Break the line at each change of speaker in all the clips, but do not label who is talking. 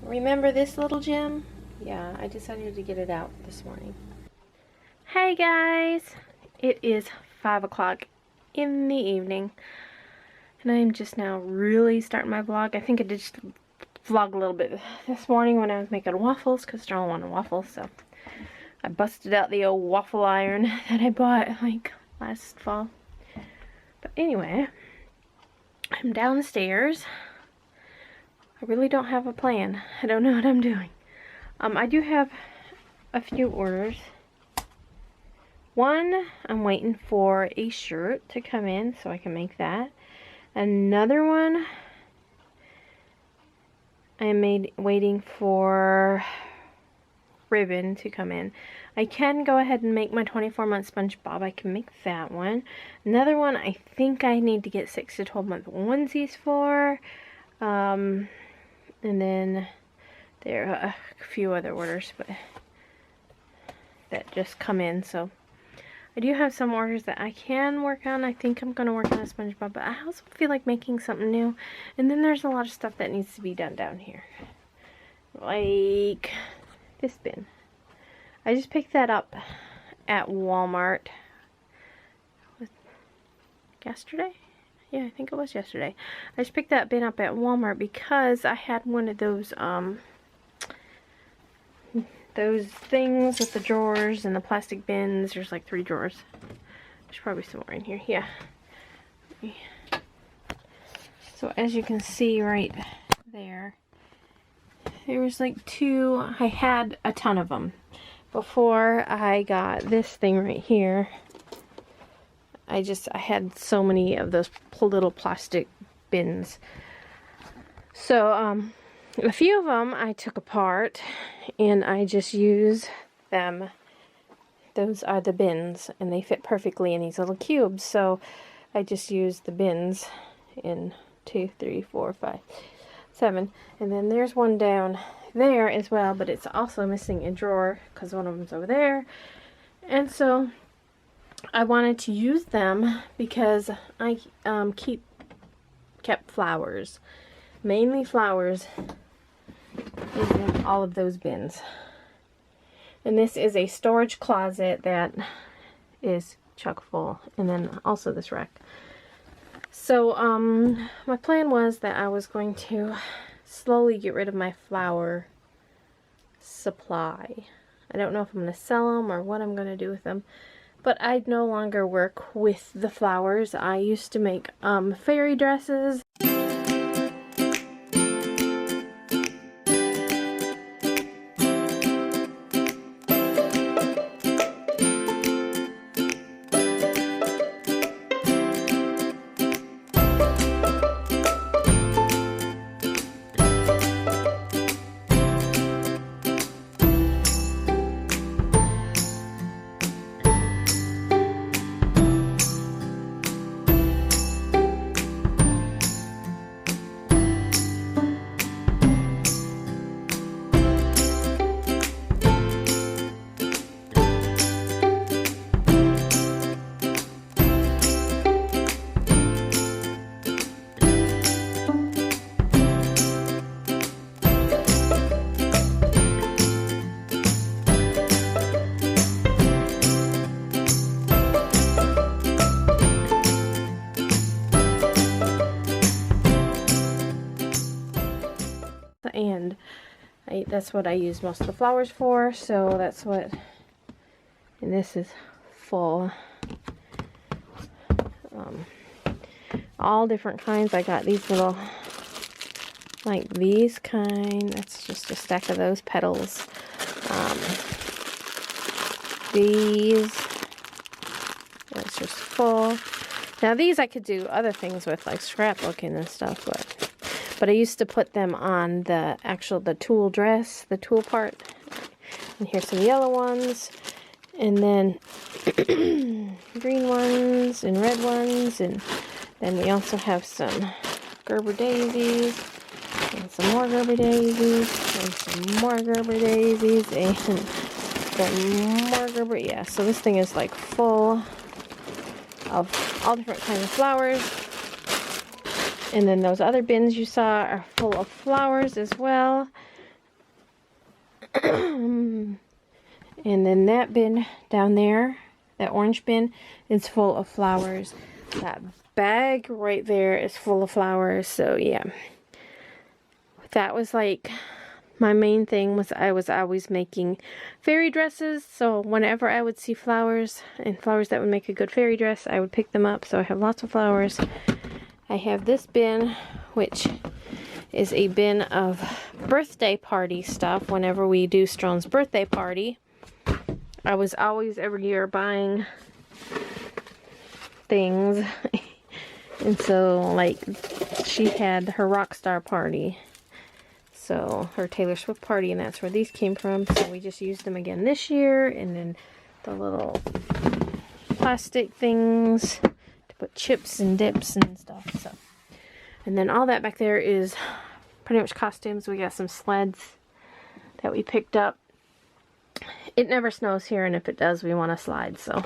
Remember this little gem? Yeah, I decided to get it out this morning. Hey guys! It is 5 o'clock in the evening, and I am just now really starting my vlog. I think I did just vlog a little bit this morning when I was making waffles, because Sterling wanted waffles, so I busted out the old waffle iron that I bought like last fall. But anyway, I'm downstairs. I really don't have a plan. I don't know what I'm doing. I do have a few orders. One, I'm waiting for a shirt to come in so I can make that. Another one, I am waiting for ribbon to come in. I can go ahead and make my 24-month SpongeBob. I can make that one. Another one, I think I need to get 6 to 12-month onesies for. And then there are a few other orders, but that just come in. So I do have some orders that I can work on. I think I'm going to work on a SpongeBob, but I also feel like making something new. And then there's a lot of stuff that needs to be done down here. Like this bin. I just picked that up at Walmart. Yesterday? Yeah, I think it was yesterday. I just picked that bin up at Walmart because I had one of those things with the drawers and the plastic bins. There's like 3 drawers. There's probably somewhere in here. Yeah. So as you can see right there, there was like 2. I had a ton of them before I got this thing right here. I had so many of those little plastic bins. So, a few of them I took apart and I just use them. Those are the bins and they fit perfectly in these little cubes. So, I just use the bins in 2, 3, 4, 5, 7. And then there's one down there as well, but it's also missing a drawer because one of them's over there. And so I wanted to use them because I kept flowers, mainly flowers, in all of those bins. And this is a storage closet that is chock full, and then also this rack. So my plan was that I was going to slowly get rid of my flower supply. I don't know if I'm going to sell them or what I'm going to do with them. But I no longer work with the flowers. I used to make fairy dresses. And that's what I use most of the flowers for, so that's what, and this is full. All different kinds. I got these little, like these kind, that's just a stack of those petals. These, that's just full. Now these I could do other things with, like scrapbooking and stuff, but I used to put them on the tulle dress, the tulle part. And here's some yellow ones, and then green ones, and red ones, and then we also have some Gerber daisies, and some more Gerber daisies, and some more Gerber daisies, and some more Gerber, yeah, so this thing is like full of all different kinds of flowers. And then those other bins you saw are full of flowers as well. And then that bin down there, that orange bin, is full of flowers. That bag right there is full of flowers. So yeah, that was like my main thing. Was I was always making fairy dresses. So whenever I would see flowers and flowers that would make a good fairy dress, I would pick them up. So I have lots of flowers. I have this bin, which is a bin of birthday party stuff. Whenever we do Strone's birthday party, I was always every year buying things. And so like she had her rock star party, so her Taylor Swift party, and that's where these came from. So we just used them again this year. And then the little plastic things to put chips and dips and stuff. So, and then all that back there is pretty much costumes. We got some sleds that we picked up. It never snows here, and if it does, we want to slide. So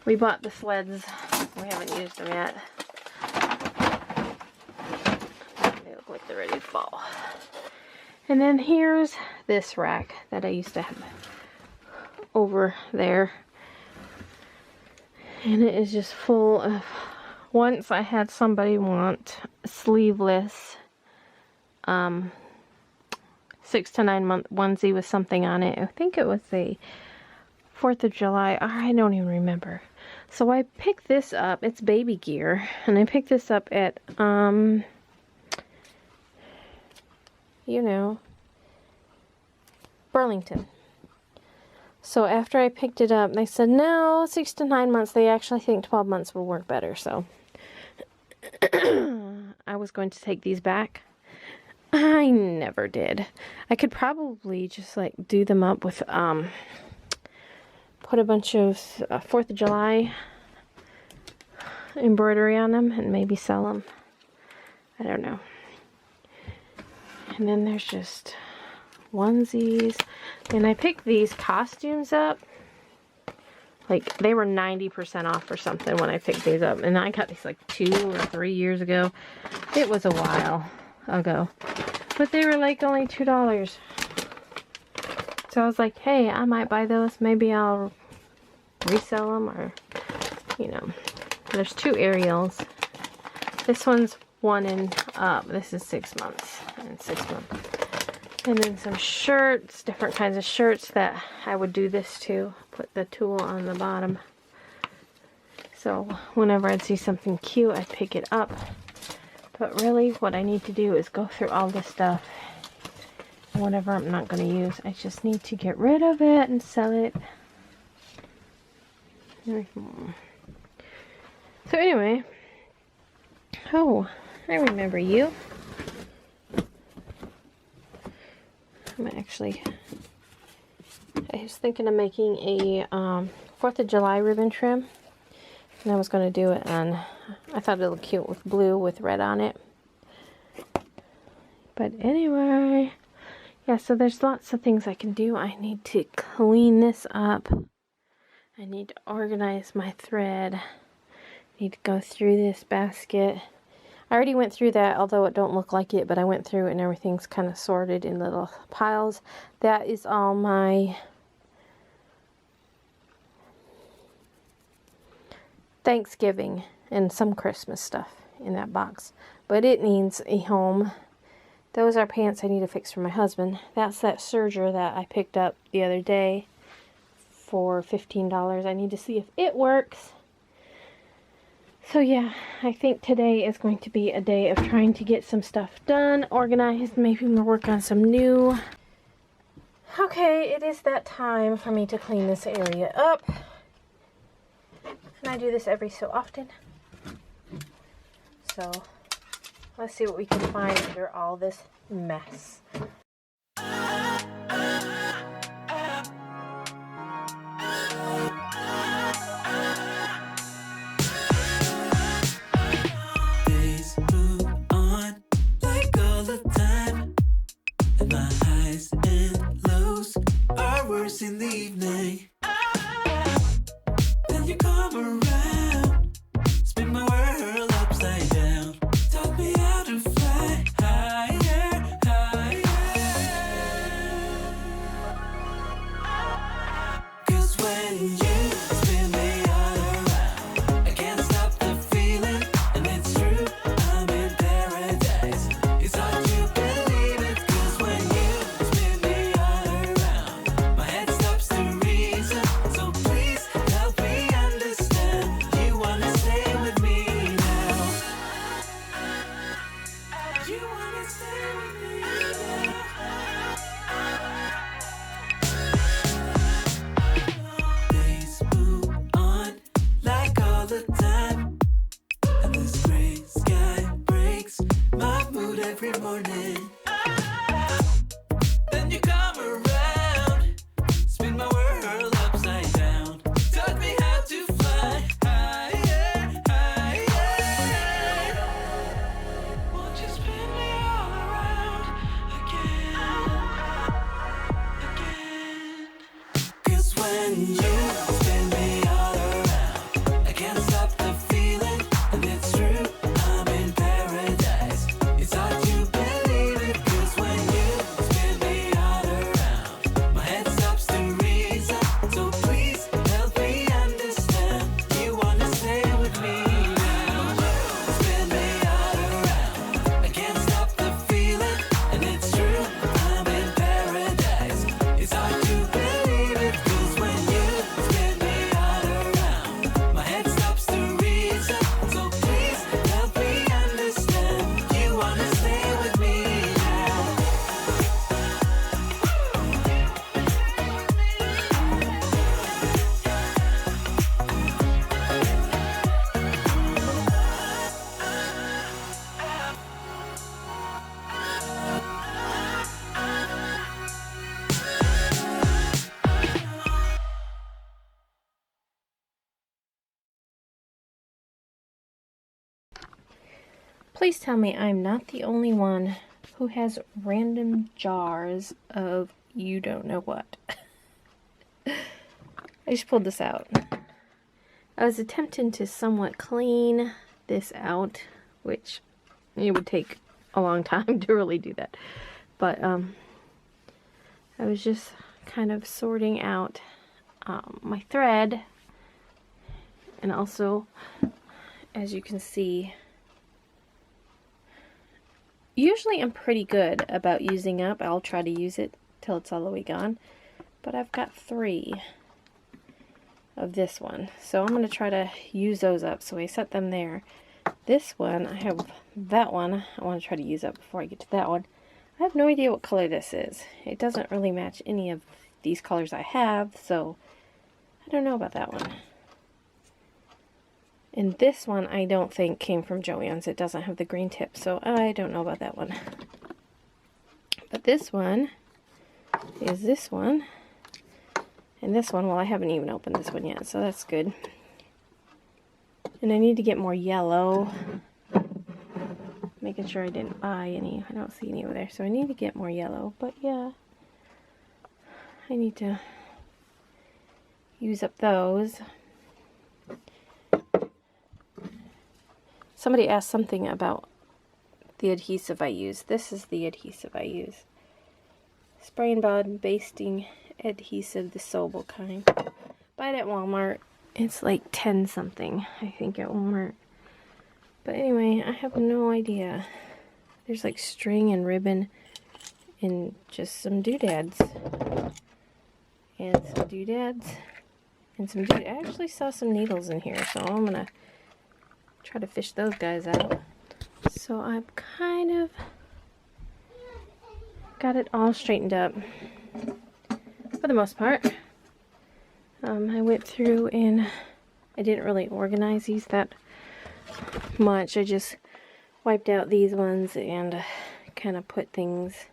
we bought the sleds. We haven't used them yet. They look like they're ready to fall. And then here's this rack that I used to have over there. And it is just full of... Once I had somebody want sleeveless 6 to 9 month onesie with something on it. I think it was a 4th of July. I don't even remember. So I picked this up. It's baby gear. And I picked this up at, you know, Burlington. So after I picked it up, they said, no, 6 to 9 months. They actually think 12 months will work better. So I was going to take these back. I never did. I could probably just like do them up with, put a bunch of 4th of July embroidery on them and maybe sell them. I don't know. And then there's just onesies. And I picked these costumes up. Like, they were 90% off or something when I picked these up. And I got these like 2 or 3 years ago. It was a while ago. But they were like only $2. So I was like, hey, I might buy those. Maybe I'll resell them, or, you know. There's 2 Ariels. This one's 1 and up. This is 6 months and 6 months. And then some shirts, different kinds of shirts that I would do this to. Put the tulle on the bottom. So whenever I'd see something cute, I'd pick it up. But really, what I need to do is go through all this stuff. Whatever I'm not going to use, I just need to get rid of it and sell it. So anyway. Oh, I remember you. I was thinking of making a 4th of July ribbon trim. And I was going to do it on, I thought it looked cute with blue with red on it. But anyway, yeah, so there's lots of things I can do. I need to clean this up. I need to organize my thread. I need to go through this basket. I already went through that, although it don't look like it, but I went through it and everything's kind of sorted in little piles. That is all my Thanksgiving and some Christmas stuff in that box. But it needs a home. Those are pants I need to fix for my husband. That's that serger that I picked up the other day for $15. I need to see if it works. So yeah, I think today is going to be a day of trying to get some stuff done, organized. Maybe we'll work on some new. Okay, it is that time for me to clean this area up. And I do this every so often. So let's see what we can find under all this mess.
In the evening, then you come around, spin my world upside down, taught me how to fly higher, higher. every morning. Then you come around, spin my world upside down, taught me how to fly higher, higher. Won't you spin me all around again, again? 'Cause when you spin me all around, I can't stop the feeling, and it's true, I'm in paradise. It's hard to believe it, 'cause when you spin me all around, my head stops to reason. So please help me understand, you wanna stay with me now. Spin me all around, I can't stop the feeling, and it's true, I'm in paradise. It's hard to believe it, 'cause when you spin me all around, my head stops to reason. So please help me understand, you wanna stay with me now.
Please tell me I'm not the only one who has random jars of you don't know what. I just pulled this out. I was attempting to somewhat clean this out, which it would take a long time to really do that. But I was just kind of sorting out my thread, and also, as you can see, usually I'm pretty good about using up. I'll try to use it till it's all the way gone. But I've got 3 of this one. So I'm going to try to use those up. So I set them there. This one, I have that one I want to try to use up before I get to that one. I have no idea what color this is. It doesn't really match any of these colors I have. So I don't know about that one. And this one I don't think came from Joann's. It doesn't have the green tip, so I don't know about that one. But this one is this one. And this one, well, I haven't even opened this one yet, so that's good. And I need to get more yellow. Making sure I didn't buy any. I don't see any over there, so I need to get more yellow. But yeah, I need to use up those. Somebody asked something about the adhesive I use. This is the adhesive I use. Spray and bond basting adhesive, the Sobel kind. Buy it at Walmart. It's like 10 something, I think, at Walmart. But anyway, I have no idea. There's like string and ribbon and just some doodads. And some doodads. And some doodads. I actually saw some needles in here, so I'm gonna try to fish those guys out. So I've kind of got it all straightened up for the most part. I went through and I didn't really organize these that much. I just wiped out these ones and kind of put things,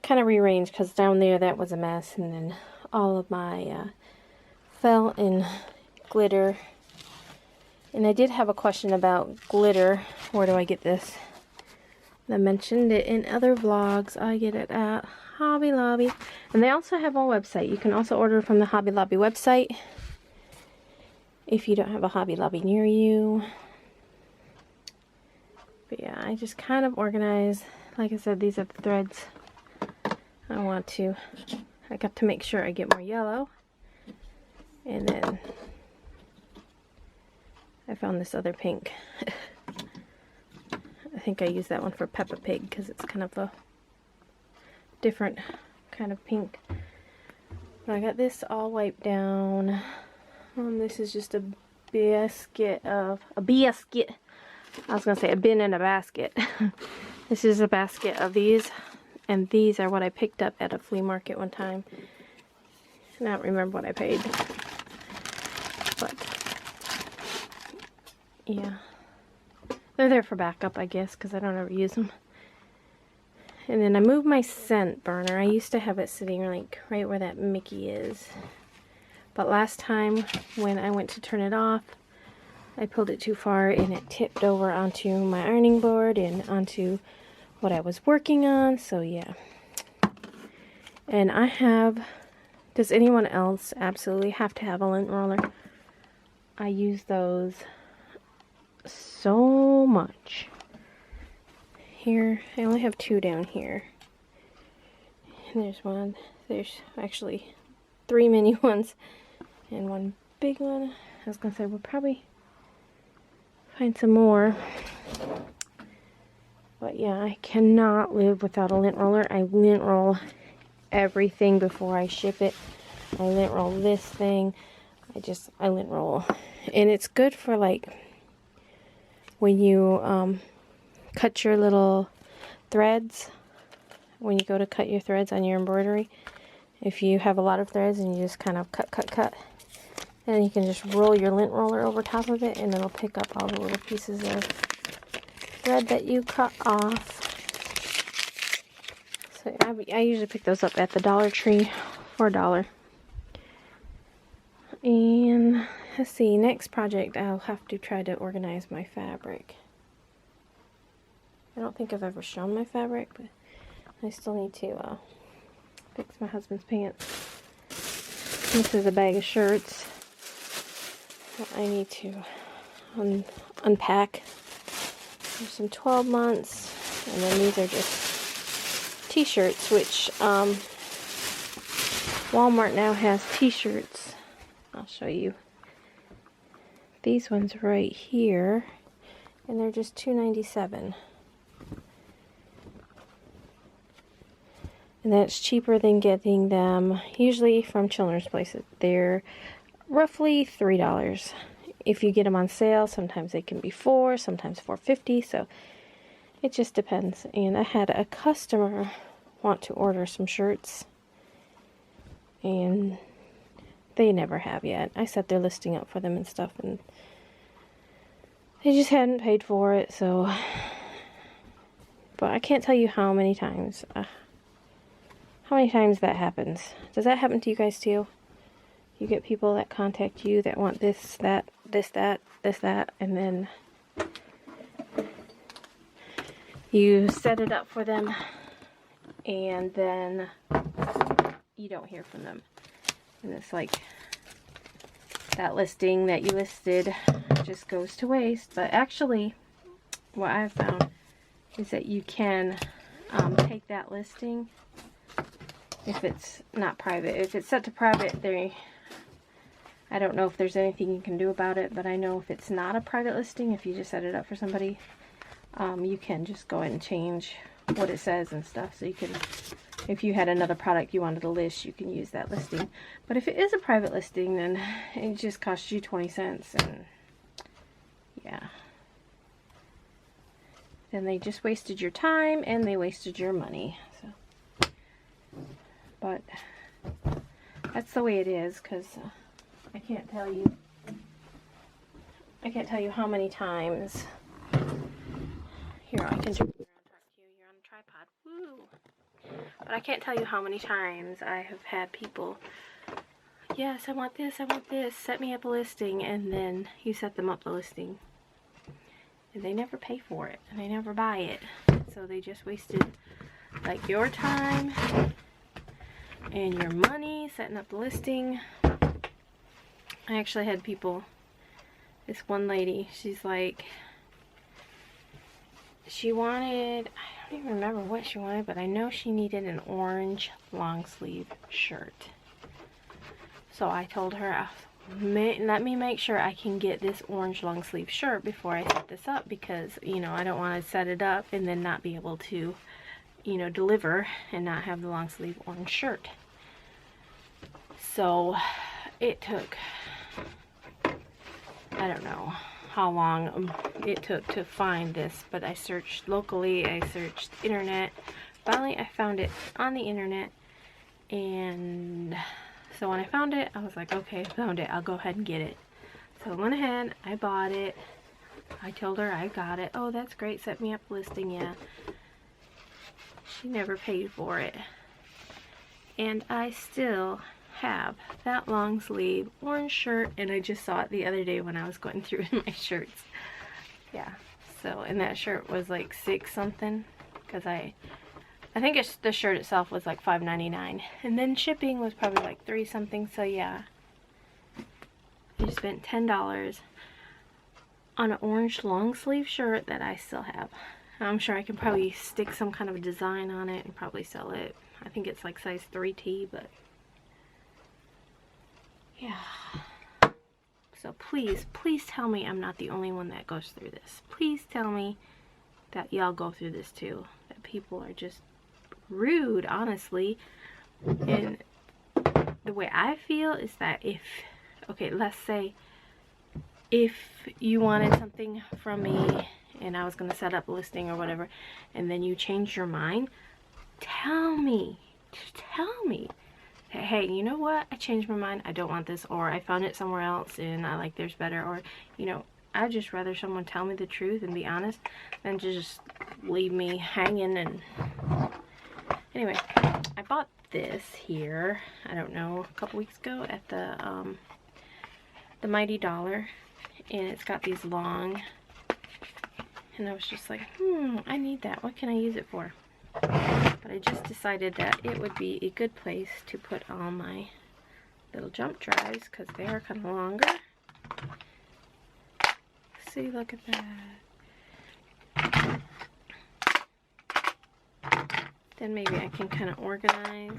kind of rearranged, because down there that was a mess, and then all of my felt and glitter. And I did have a question about glitter. Where do I get this? I mentioned it in other vlogs. I get it at Hobby Lobby. And they also have a website. You can also order from the Hobby Lobby website if you don't have a Hobby Lobby near you. But yeah, I just kind of organize. Like I said, these are the threads I got to make sure I get more yellow. And then I found this other pink. I think I use that one for Peppa Pig because it's kind of a different kind of pink. But I got this all wiped down. This is just a basket of a basket. I was gonna say a bin and a basket. This is a basket of these, and these are what I picked up at a flea market one time. I don't remember what I paid, but yeah, they're there for backup, I guess, because I don't ever use them. And then I moved my scent burner. I used to have it sitting like right where that Mickey is. But last time when I went to turn it off, I pulled it too far and it tipped over onto my ironing board and onto what I was working on. So yeah. And I have, does anyone else absolutely have to have a lint roller? I use those so much. Here, I only have 2 down here. And there's one. There's actually 3 mini ones and 1 big one. I was gonna say we'll probably find some more. But yeah, I cannot live without a lint roller. I lint roll everything before I ship it. I lint roll this thing. I lint roll. And it's good for like when you cut your little threads. When you go to cut your threads on your embroidery. If you have a lot of threads and you just kind of cut. Then you can just roll your lint roller over top of it and it'll pick up all the little pieces of thread that you cut off. So I usually pick those up at the Dollar Tree for $1. And let's see, next project I'll have to try to organize my fabric. I don't think I've ever shown my fabric, but I still need to fix my husband's pants. This is a bag of shirts that I need to unpack. There's some 12 months, and then these are just t-shirts, which Walmart now has t-shirts. I'll show you. These ones right here, and they're just $2.97. And that's cheaper than getting them usually from Children's Places. They're roughly $3. If you get them on sale, sometimes they can be $4, sometimes $4.50, so it just depends. And I had a customer want to order some shirts, and they never have yet. I set their listing up for them and stuff, and they just hadn't paid for it, so. But I can't tell you how many times that happens. Does that happen to you guys too? You get people that contact you that want this, that, and then you set it up for them, and then you don't hear from them. And it's like that listing that you listed just goes to waste. But actually, what I've found is that you can take that listing, if it's not private. If it's set to private, I don't know if there's anything you can do about it, but I know if it's not a private listing, if you just set it up for somebody, you can just go ahead and change what it says and stuff. So you can, if you had another product you wanted to list, you can use that listing. But if it is a private listing, then it just costs you 20 cents, and yeah. Then they just wasted your time and they wasted your money. So, but that's the way it is, because I can't tell you how many times. Here, I can turn around and talk to you. You're on a tripod. Woo! But I can't tell you how many times I have had people, yes, I want this, set me up a listing, and then you set them up the listing, and they never pay for it, and they never buy it. So they just wasted like your time and your money setting up the listing. I actually had people, this one lady, she's like, she wanted, I don't even remember what she wanted, but I know she needed an orange long sleeve shirt. So I told her, let me make sure I can get this orange long sleeve shirt before I set this up, because, you know, I don't want to set it up and then not be able to, you know, deliver and not have the long sleeve orange shirt. So it took, I don't know how long it took to find this, but I searched locally, I searched internet. Finally I found it on the internet, and so when I found it, I was like, okay, I found it, I'll go ahead and get it. So I went ahead, I bought it, I told her I got it. Oh, that's great, set me up listing, yeah. She never paid for it. And I still have that long sleeve orange shirt, and I just saw it the other day when I was going through my shirts. Yeah, so, and that shirt was like $6 something, because I think the shirt itself was like $5.99, and then shipping was probably like $3 something. So yeah, I just spent $10 on an orange long sleeve shirt that I still have. I'm sure I can probably stick some kind of design on it and probably sell it. I think it's like size 3T, but yeah. So please, please tell me I'm not the only one that goes through this. Please tell me that y'all go through this too. That people are just rude, honestly. And the way I feel is that if, okay, let's say if you wanted something from me and I was going to set up a listing or whatever, and then you change your mind, tell me. Just tell me. Hey, you know what? I changed my mind. I don't want this, or I found it somewhere else and I like theirs better, or, you know, I'd just rather someone tell me the truth and be honest than to just leave me hanging. And anyway, I bought this here, I don't know, a couple weeks ago at the Mighty Dollar, and it's got these long, and I was just like, I need that. What can I use it for? But I just decided that it would be a good place to put all my little jump drives, because they are kind of longer. See, look at that. Then maybe I can kind of organize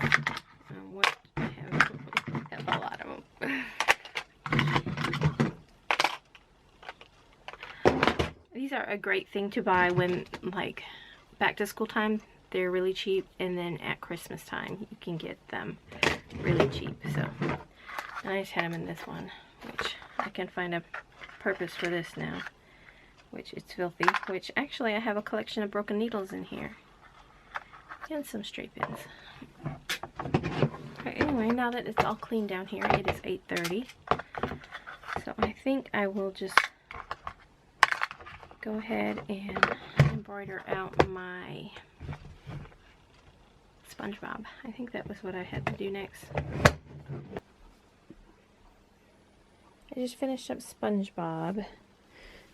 what I have. I have a lot of them. These are a great thing to buy when, like, back to school time. They're really cheap, and then at Christmas time you can get them really cheap. So, and I just had them in this one, which I can find a purpose for this now, which it's filthy, which actually I have a collection of broken needles in here and some straight pins. Okay, anyway, now that it's all clean down here, it is 8:30, so I think I will just go ahead and embroider out my SpongeBob. I think that was what I had to do next. I just finished up SpongeBob.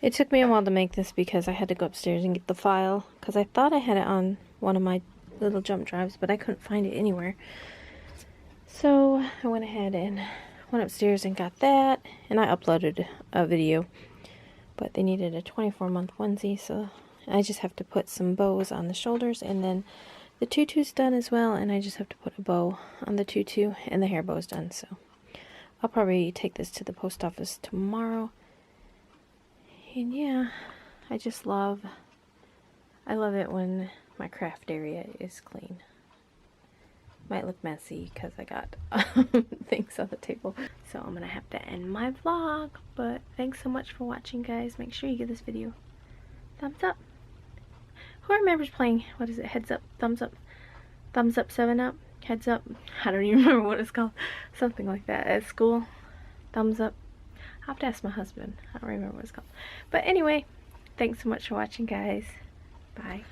It took me a while to make this because I had to go upstairs and get the file, because I thought I had it on one of my little jump drives, but I couldn't find it anywhere. So I went ahead and went upstairs and got that, and I uploaded a video, but they needed a 24-month onesie, so I just have to put some bows on the shoulders, and then the tutu's done as well, and I just have to put a bow on the tutu, and the hair bow's done. So I'll probably take this to the post office tomorrow. And yeah, I love it when my craft area is clean. Might look messy because I got things on the table. So I'm gonna have to end my vlog, but thanks so much for watching, guys. Make sure you give this video a thumbs up. Who remembers playing, what is it, heads up, thumbs up, 7 up, heads up? I don't even remember what it's called. Something like that at school. Thumbs up. I'll have to ask my husband. I don't remember what it's called. But anyway, thanks so much for watching, guys. Bye.